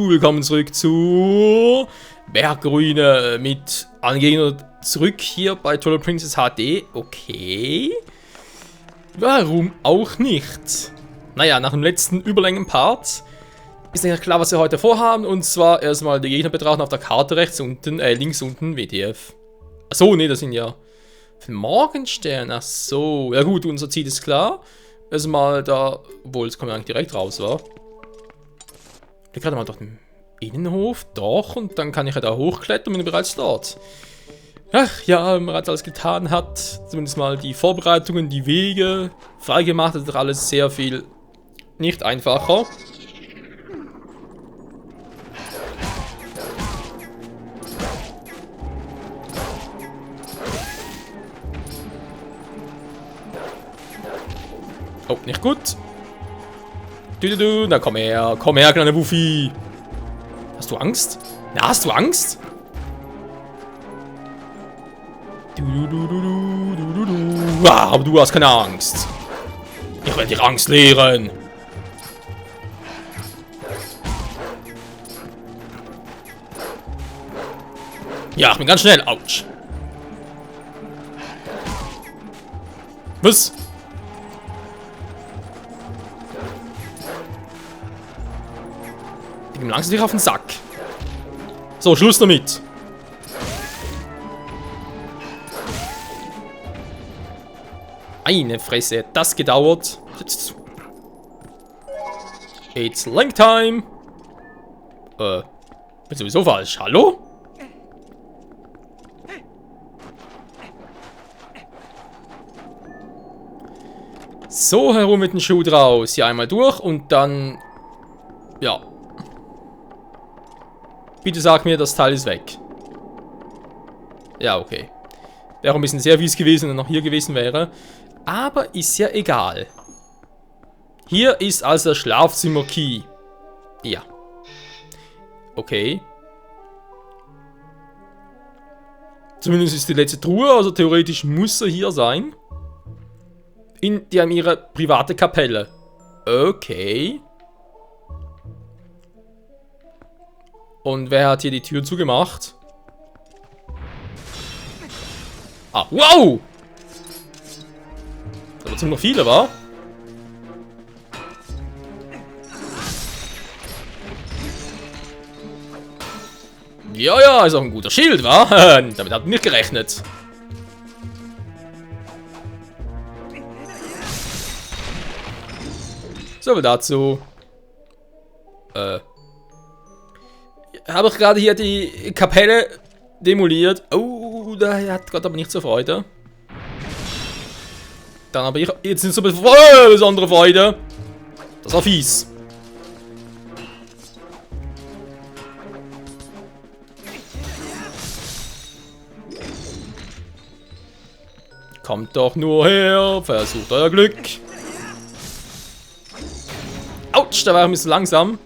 Willkommen zurück zur Bergruine mit Angehender zurück hier bei Twilight Princess HD. Okay. Warum auch nicht? Naja, nach dem letzten überlängen Part ist eigentlich klar, was wir heute vorhaben. Und zwar erstmal die Gegner betrachten auf der Karte rechts unten, links unten WTF. Achso, ne, das sind ja Morgenstern. Achso, ja gut, unser Ziel ist klar. Erstmal da, obwohl es kommt eigentlich direkt raus, war. Ich gerade mal durch den Innenhof, doch, und dann kann ich ja da hochklettern und bin bereits dort. Ach ja, wenn man alles getan hat, zumindest mal die Vorbereitungen, die Wege freigemacht, das ist doch alles sehr viel nicht einfacher. Oh, nicht gut. Na komm her, kleiner Wuffi. Hast du Angst? Na, hast du Angst? Aber du hast keine Angst. Ich werde dir Angst lehren. Ja, ich bin ganz schnell. Autsch. Was? Die gehen langsam dich auf den Sack. So, Schluss damit. Eine Fresse, das gedauert. It's Link Time. Bin sowieso falsch. Hallo? So, herum mit dem Schuh draus. Hier einmal durch und dann... Ja. Bitte sag mir, das Teil ist weg. Ja, okay. Wäre auch ein bisschen sehr fies gewesen, wenn er noch hier gewesen wäre. Aber ist ja egal. Hier ist also der Schlafzimmer-Key. Ja. Okay. Zumindest ist die letzte Truhe, also theoretisch muss er hier sein. Die haben ihre private Kapelle. Okay. Und wer hat hier die Tür zugemacht? Ah, wow! Da sind noch viele, wa? Ja, ja, ist auch ein guter Schild, wa? Damit hat man nicht gerechnet. So viel dazu. Habe ich gerade hier die Kapelle demoliert. Oh, da hat Gott aber nicht so Freude. Dann habe ich jetzt nicht so besondere Freude. Das war fies. Kommt doch nur her, versucht euer Glück. Autsch, da war ich ein bisschen langsam.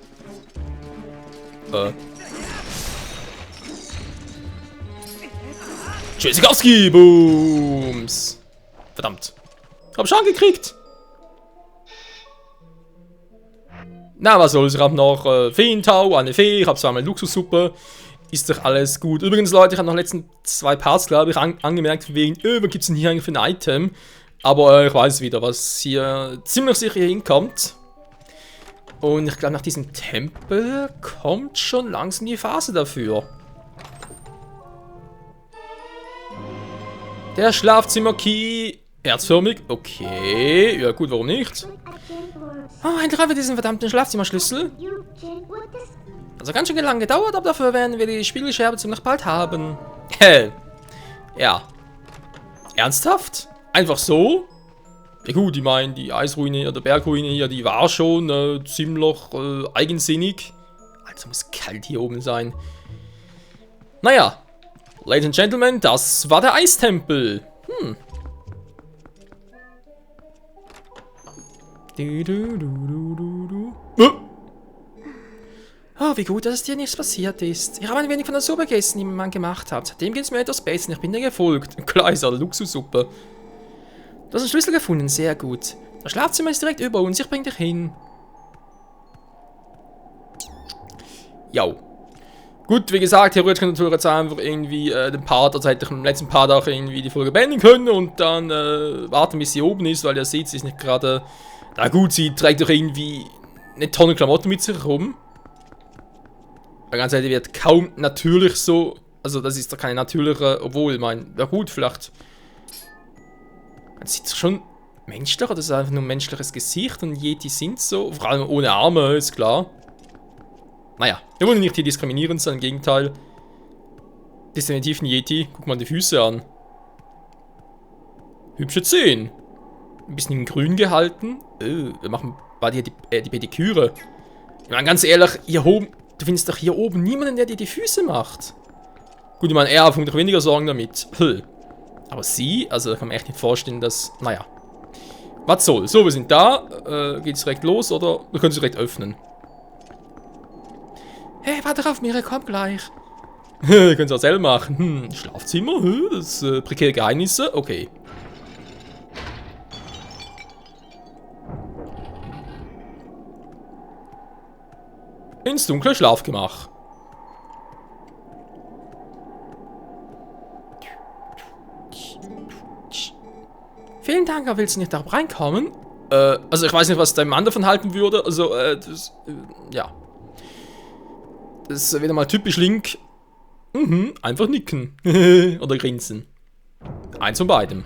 Tschüssikowski, Booms. Verdammt. Hab schon gekriegt. Na, was soll's? Ich hab noch Feentau, eine Fee, ich hab zweimal Luxussuppe. Ist doch alles gut. Übrigens, Leute, ich habe noch letzten 2 Parts, glaube ich, angemerkt, wegen, was gibt's denn hier eigentlich für ein Item? Aber ich weiß wieder, was hier ziemlich sicher hier hinkommt. Und ich glaube, nach diesem Tempel kommt schon langsam die Phase dafür. Der Schlafzimmer-Key. Herzförmig. Okay. Ja gut, warum nicht? Oh, endlich haben wir diesen verdammten Schlafzimmerschlüssel. Also ganz schön lange gedauert, aber dafür werden wir die Spiegelscherbe ziemlich bald haben. Ja. Ernsthaft? Einfach so? Ja gut, ich meine, die Eisruine oder Bergruine hier, die war schon ziemlich eigensinnig. Also muss kalt hier oben sein. Naja. Ladies and Gentlemen, das war der Eistempel. Oh, wie gut, dass es dir nichts passiert ist. Ich habe ein wenig von der Suppe gegessen, die mein Mann gemacht hat. Seitdem geht es mir etwas besser. Ich bin dir gefolgt. Klar ist eine Luxussuppe. Du hast einen Schlüssel gefunden, sehr gut. Das Schlafzimmer ist direkt über uns, ich bring dich hin. Ja. Gut, wie gesagt, theoretisch kann natürlich jetzt einfach irgendwie den Part, also hätte ich im letzten Part auch irgendwie die Folge beenden können und dann warten, bis sie oben ist, weil ihr seht, sie ist nicht gerade... Na gut, sie trägt doch irgendwie eine Tonne Klamotten mit sich rum. Aber ganz ehrlich, wird kaum natürlich so... Also das ist doch keine natürliche... Obwohl, ich meine, na gut, vielleicht... Man sieht schon menschlich, oder das ist einfach nur ein menschliches Gesicht und Yeti sind so. Vor allem ohne Arme, ist klar. Naja, wir wollen nicht hier diskriminieren, sondern im Gegenteil. Definitiv ein Yeti. Guck mal die Füße an. Hübsche Zehen. Ein bisschen in grün gehalten. Wir machen bald hier die Pediküre. Ich meine, ganz ehrlich, hier oben, du findest doch hier oben niemanden, der dir die Füße macht. Gut, ich meine, er hat doch weniger Sorgen damit. Aber sie, also da kann man echt nicht vorstellen, dass, naja. Was soll? So, wir sind da. Geht's direkt los oder wir können sie direkt öffnen. Hey, warte auf mir, komm gleich. Können Sie auch selber machen. Schlafzimmer, das prekäre Geheimnisse, okay. Ins dunkle Schlafgemach. Vielen Dank, aber willst du nicht da reinkommen? Also ich weiß nicht, was dein Mann davon halten würde. Also, ja. Das ist wieder mal typisch Link. Einfach nicken. Oder grinsen. Eins von beidem.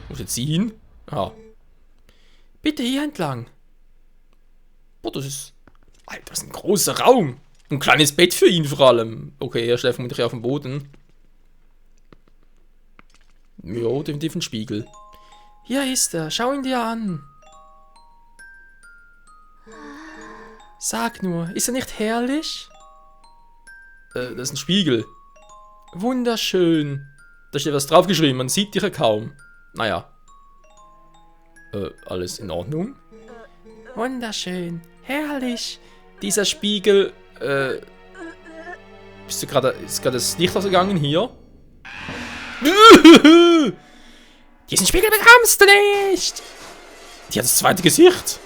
Muss jetzt sie hin? Ah. Bitte hier entlang. Boah, das ist... Alter, das ist ein großer Raum. Ein kleines Bett für ihn vor allem. Okay, er schläft vermutlich auf dem Boden. Jo, definitiv ein Spiegel. Hier ist er, schau ihn dir an. Sag nur, ist er nicht herrlich? Das ist ein Spiegel. Wunderschön. Da steht was draufgeschrieben, man sieht dich ja kaum. Naja. Alles in Ordnung? Wunderschön, herrlich. Dieser Spiegel, ist gerade das Licht ausgegangen hier? Diesen Spiegel bekommst du nicht! Die hat das zweite Gesicht.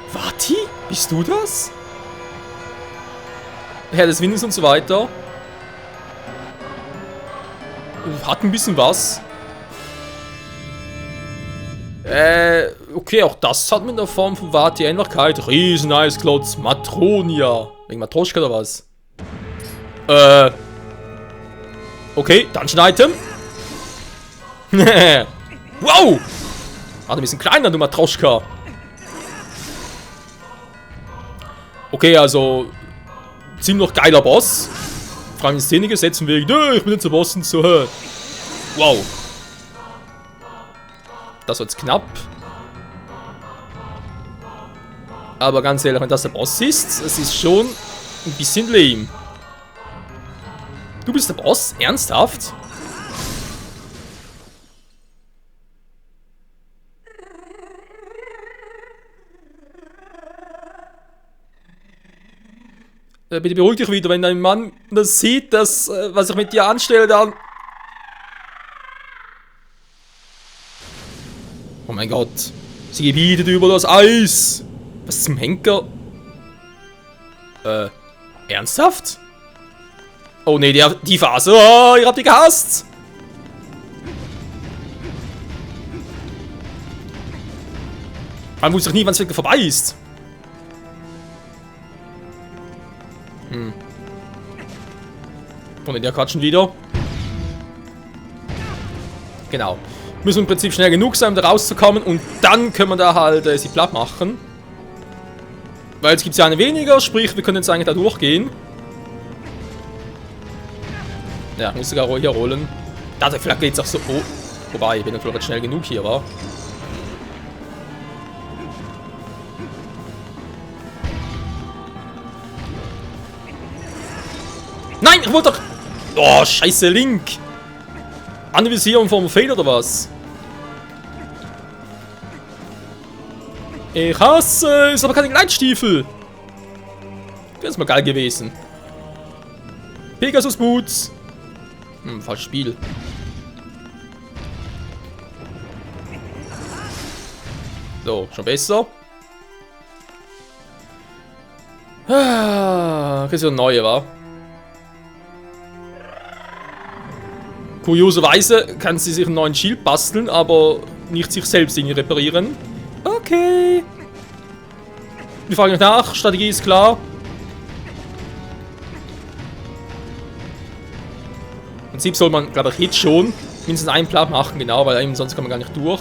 Vati? Bist du das? Herr des Windes und so weiter. Hat ein bisschen was. Okay, auch das hat mit der Form von Vati Ähnlichkeit. Riesen-Eisklotz, Matronia. Wegen Matroschka oder was? Okay, Dungeon-Item. Wow! War ein bisschen kleiner, du Matroschka. Okay, also ziemlich geiler Boss. Vor allem in Szene gesetzt und wegen, ich bin jetzt der Boss und so. Wow. Das war jetzt knapp. Aber ganz ehrlich, wenn das der Boss ist, es ist schon ein bisschen lame. Du bist der Boss? Ernsthaft? Bitte beruhig dich wieder, wenn dein Mann das sieht, dass, was ich mit dir anstelle, dann... Oh mein Gott. Sie gebietet über das Eis. Was zum Henker? Ernsthaft? Oh ne, die Phase. Oh, ihr habt die gehasst. Man wusste doch nie, wann es wirklich vorbei ist. Und in der quatschen wieder. Genau. Müssen im Prinzip schnell genug sein, um da rauszukommen. Und dann können wir da halt sie platt machen. Weil jetzt gibt es ja eine weniger, sprich, wir können jetzt eigentlich da durchgehen. Ja, muss sogar hier rollen. Da, vielleicht geht es auch so. Oh, wobei, ich bin natürlich jetzt schnell genug hier, wa? Nein, ich wollte doch... Oh, scheiße, Link. Anvisieren vom Fail oder was? Ich hasse, ist aber keine Gleitstiefel. Das ist mal geil gewesen. Pegasus Boots. Falsches Spiel. So, schon besser. Ah, das ist ja eine neue, wa? Kurioserweise kann sie sich einen neuen Shield basteln, aber nicht sich selbst irgendwie reparieren. Okay. Wir fragen nach, Strategie ist klar. Im Prinzip soll man, glaube ich, jetzt schon mindestens einen Plan machen, genau, weil eben sonst kommt man gar nicht durch.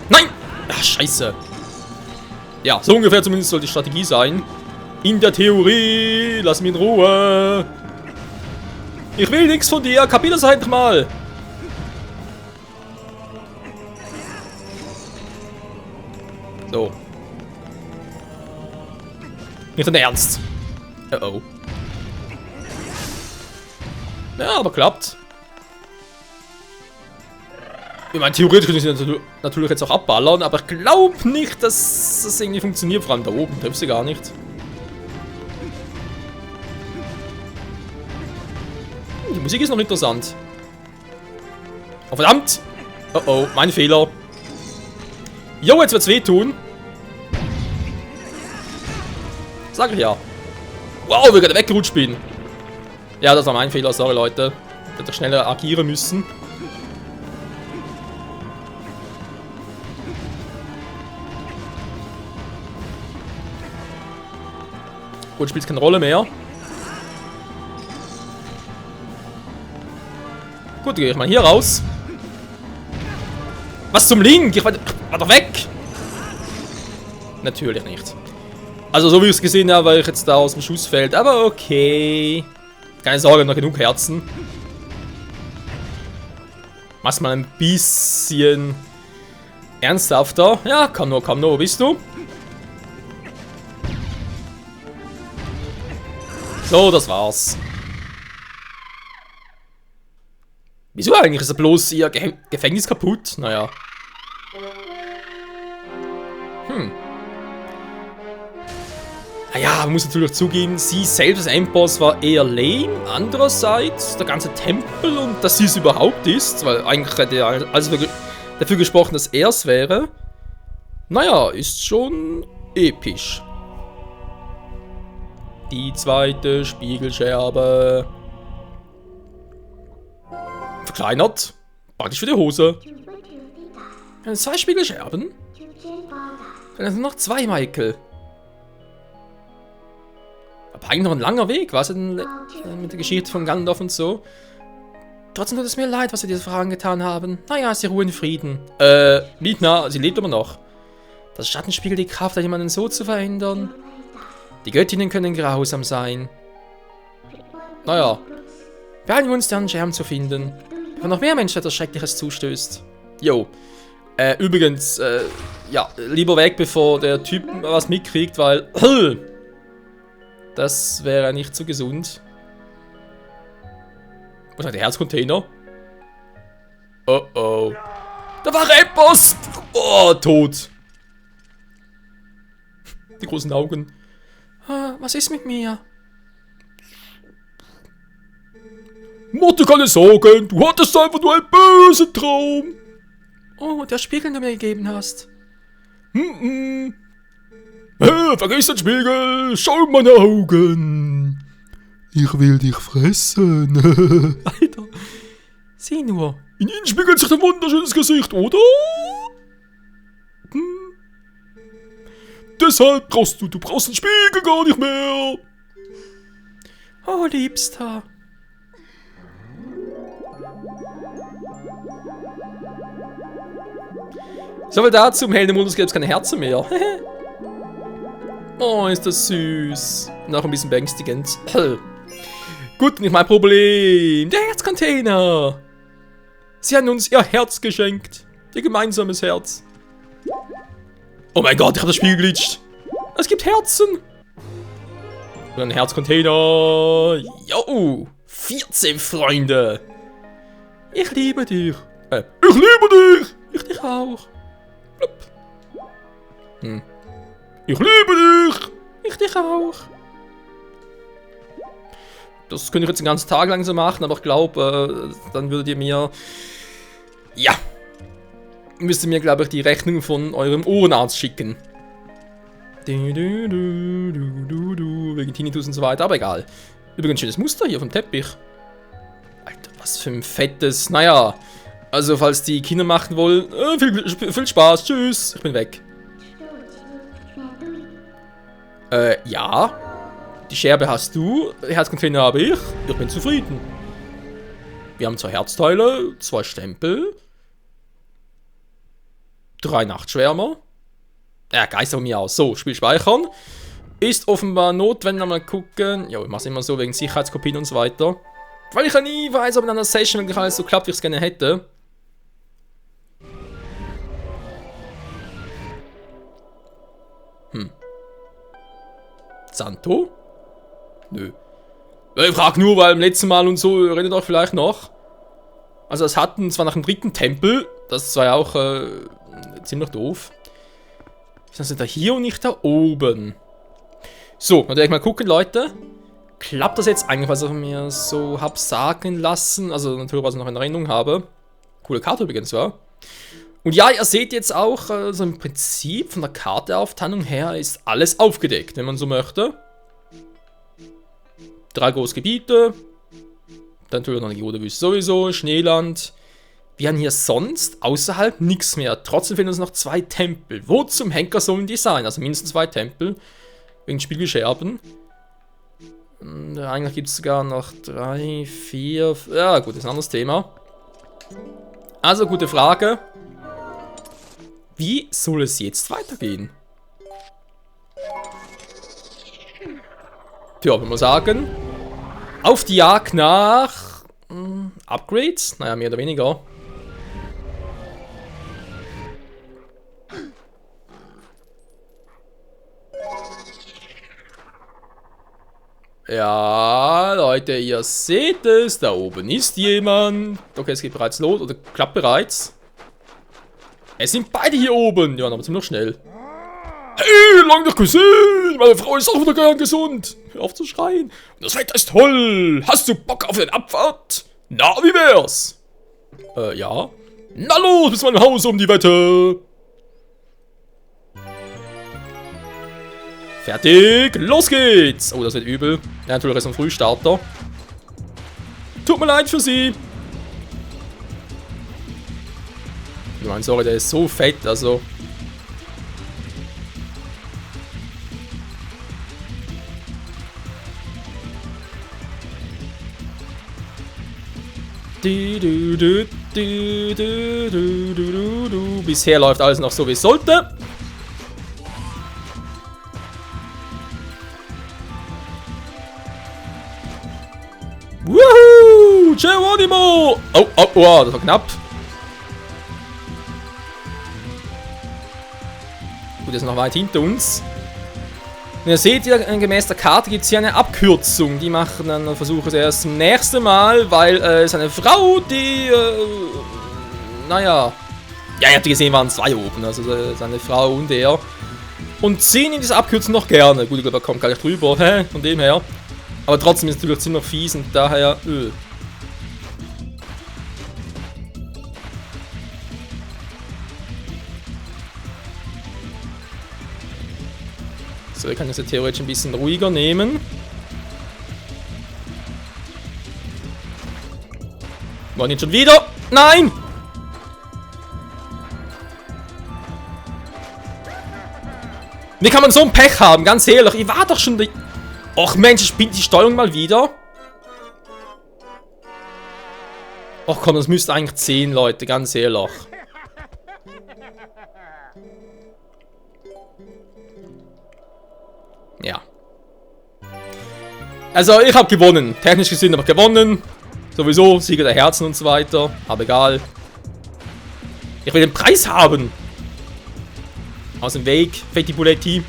Nein! Ach, scheiße. Ja, so ungefähr zumindest soll die Strategie sein. In der Theorie, lass mich in Ruhe. Ich will nichts von dir, kapier das endlich mal. So. Nicht dein Ernst. Oh. Ja, aber klappt. Ich meine, theoretisch können sie natürlich jetzt auch abballern, aber ich glaube nicht, dass das irgendwie funktioniert. Vor allem da oben trifft sie gar nicht. Die Musik ist noch interessant. Oh, verdammt! Oh oh, mein Fehler. Jo, jetzt wird's wehtun. Sag ich ja. Wow, wir gerade weggerutscht bin. Ja, das war mein Fehler, sorry Leute. Ich hätte schneller agieren müssen. Gut, spielt keine Rolle mehr. Gut, dann gehe ich mal hier raus. Was zum Link? Ich war doch weg! Natürlich nicht. Also so wie ich es gesehen habe, war ich jetzt da aus dem Schussfeld. Aber okay. Keine Sorge, noch genug Herzen. Mach's mal ein bisschen ernsthafter. Ja, komm nur, wo bist du? So, das war's. Wieso eigentlich? Ist er bloß ihr Gefängnis kaputt? Naja. Naja, man muss natürlich zugeben, sie selbst als Endboss war eher lame. Andererseits, der ganze Tempel und dass sie es überhaupt ist, weil eigentlich hätte er also dafür gesprochen, dass er es wäre. Naja, ist schon episch. Die zweite Spiegelscherbe. Verkleinert. Praktisch für die Hose. 2 Spiegelscherben? Dann sind noch 2, Michael. Aber eigentlich noch ein langer Weg, was denn mit der Geschichte von Gandalf und so. Trotzdem tut es mir leid, was sie diese Fragen getan haben. Naja, sie ruhen in Frieden. Midna, sie lebt immer noch. Das Schattenspiegel die Kraft, jemanden so zu verändern. Die Göttinnen können grausam sein. Naja. Beeilen wir uns, den Scherben zu finden. Bevor noch mehr Menschen etwas Schreckliches zustößt. Jo. Übrigens, ja, lieber weg, bevor der Typ was mitkriegt, weil... Das wäre nicht so gesund. Was hat der Herzcontainer? Oh oh. Da war etwas! Oh, tot. Die großen Augen. Was ist mit mir? Mutter, keine Sorgen, du hattest einfach nur einen bösen Traum. Oh, der Spiegel, den du mir gegeben hast. Vergiss den Spiegel, schau in meine Augen. Ich will dich fressen. Alter, sieh nur. In ihnen spiegelt sich ein wunderschönes Gesicht, oder? Deshalb brauchst du brauchst den Spiegel gar nicht mehr. Oh, Liebster. So viel dazu, im Heldenmodus gibt es keine Herzen mehr. Oh, ist das süß. Noch ein bisschen beängstigend. Gut, nicht mein Problem. Der Herzcontainer. Sie haben uns ihr Herz geschenkt. Ihr gemeinsames Herz. Oh mein Gott, ich habe das Spiel glitscht. Es gibt Herzen. Und ein Herzcontainer. Jo, 14 Freunde. Ich liebe dich. Ich liebe dich. Ich dich auch. Ich liebe dich. Ich dich auch. Das könnte ich jetzt den ganzen Tag lang so machen, aber ich glaube, dann würdet ihr mir... Ja. Müsst ihr mir, glaube ich, die Rechnung von eurem Ohrenarzt schicken. Wegen Tinnitus und so weiter, aber egal. Übrigens, schönes Muster hier vom Teppich. Alter, was für ein fettes... Naja, also falls die Kinder machen wollen, viel Spaß, tschüss, ich bin weg. Ja. Die Scherbe hast du, Herzcontainer habe ich. Ich bin zufrieden. Wir haben 2 Herzteile, 2 Stempel, 3 Nachtschwärmer. Ja, Geister von mir aus. So, Spiel speichern. Ist offenbar notwendig, mal gucken. Ja, ich mache es immer so wegen Sicherheitskopien und so weiter. Weil ich ja nie weiß, ob in einer Session wirklich alles so klappt, wie ich es gerne hätte. Santo? Nö. Ich frag nur, weil im letzten Mal und so, redet euch vielleicht noch. Also es hatten zwar nach dem 3. Tempel, das war ja auch ziemlich doof. Dann sind da hier und nicht da oben. So, natürlich mal gucken, Leute. Klappt das jetzt eigentlich, was ich mir so hab sagen lassen? Also natürlich, was ich noch in Erinnerung habe. Coole Karte übrigens, ja. Und ja, ihr seht jetzt auch, so im Prinzip von der Karteaufteilung her ist alles aufgedeckt, wenn man so möchte. 3 große Gebiete. Dann natürlich noch eine gute Wüste sowieso, Schneeland. Wir haben hier sonst außerhalb nichts mehr. Trotzdem fehlen uns noch 2 Tempel. Wo zum Henker sollen die sein? Also mindestens 2 Tempel. Wegen Spiegelscherben. Eigentlich gibt es sogar noch 3, 4... Ja gut, das ist ein anderes Thema. Also, gute Frage. Wie soll es jetzt weitergehen? Tja, würde man sagen, auf die Jagd nach Upgrades? Naja, mehr oder weniger. Ja, Leute, ihr seht es, da oben ist jemand. Okay, es geht bereits los, oder klappt bereits. Es sind beide hier oben. Die waren aber ziemlich schnell. Hey, lang nicht gesehen. Meine Frau ist auch wieder gern gesund. Hör auf zu schreien. Und das Wetter ist toll. Hast du Bock auf eine Abfahrt? Na, wie wär's? Ja. Na los, bis mein Haus um die Wette. Fertig, los geht's. Oh, das wird übel. Ja, natürlich ist ein Frühstarter. Tut mir leid für Sie. Ich meine, sorry, der ist so fett, also. Bisher läuft alles noch so, wie es sollte. Woohoo! Geronimo! Oh, oh, oh, das war knapp. Gut, ist noch weit hinter uns. Und ihr seht ja, gemäß der Karte gibt es hier eine Abkürzung. Die machen dann Versuche erst zum nächsten Mal, weil seine Frau, die, naja. Ja, ihr habt gesehen, waren 2 oben, also seine Frau und er. Und ziehen in dieser Abkürzung noch gerne. Gut, ich glaube, er kommt gar nicht drüber, von dem her. Aber trotzdem ist es natürlich ziemlich fies und daher, So, ich kann das ja theoretisch ein bisschen ruhiger nehmen. Wollen ihn schon wieder? Nein! Wie kann man so ein Pech haben? Ganz ehrlich, ich war doch schon die... Och Mensch, ich bin die Steuerung mal wieder. Och komm, das müsste eigentlich 10, Leute, ganz ehrlich. Ja. Also, ich habe gewonnen. Technisch gesehen habe ich gewonnen. Sowieso, Sieger der Herzen und so weiter. Aber egal. Ich will den Preis haben. Aus dem Weg, Fetti Buletti.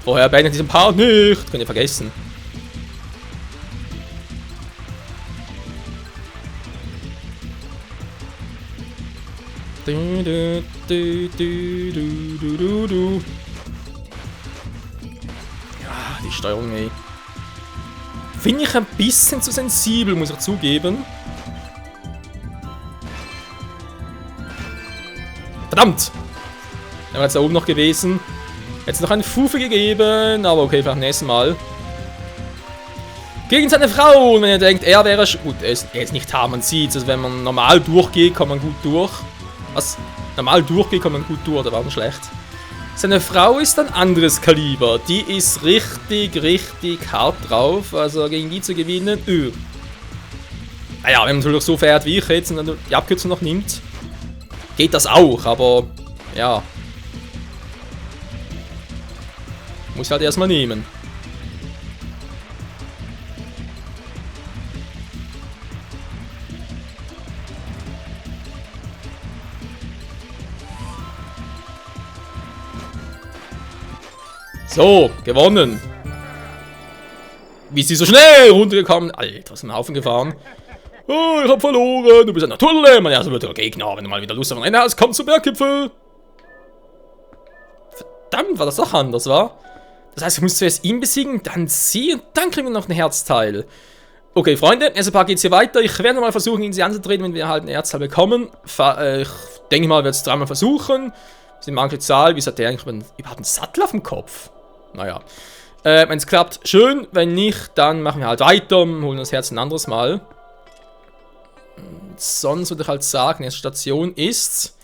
Vorher beendet diesen Part nicht. Könnt ihr vergessen. Ja, die Steuerung, ey. finde ich ein bisschen zu sensibel, muss ich zugeben. Verdammt! Der war jetzt da oben noch gewesen. Hätte es noch eine Fufe gegeben, aber okay, vielleicht nächstes Mal. Gegen seine Frau, und wenn ihr denkt, er wäre gut, er ist nicht hart, man sieht es. Also wenn man normal durchgeht, kommt man gut durch. Was? Normal durchgeht, kommt man gut durch, da war man schlecht. Seine Frau ist ein anderes Kaliber. Die ist richtig hart drauf. Also gegen die zu gewinnen, Naja, wenn man natürlich so fährt wie ich jetzt und dann die Abkürzung noch nimmt, geht das auch, aber ja. Muss ich halt erstmal nehmen. So, gewonnen. Wie ist sie so schnell runtergekommen? Alter, was ist ein Haufen gefahren? Oh, ich hab verloren. Du bist ein Natulle. Mein erster blutiger Gegner. Wenn du mal wieder Lust auf ein Rennen hast, komm zum Berggipfel. Verdammt, war das doch anders, war? Das heißt, ich muss zuerst ihn besiegen, dann sie und dann kriegen wir noch ein Herzteil. Okay, Freunde, erster Part geht's hier weiter. Ich werde mal versuchen, ihn sie anzutreten, wenn wir halt ein Herzteil bekommen. Ich denke mal, wir werden es dreimal versuchen. Das ist eine manche Zahl. Wie sagt der eigentlich? Überhaupt einen Sattel auf dem Kopf? Naja. Wenn es klappt, schön. Wenn nicht, dann machen wir halt weiter und holen das Herz ein anderes Mal. Sonst würde ich halt sagen, die Station ist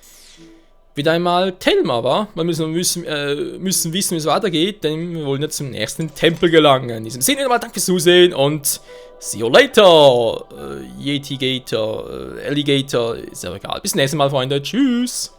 wieder einmal Telma, wa? Wir müssen wissen, wie es weitergeht, denn wir wollen jetzt zum nächsten Tempel gelangen. In diesem Sinne, nochmal danke fürs Zusehen und see you later. Yeti-Gator, Alligator, ist ja egal. Bis zum nächsten Mal, Freunde. Tschüss.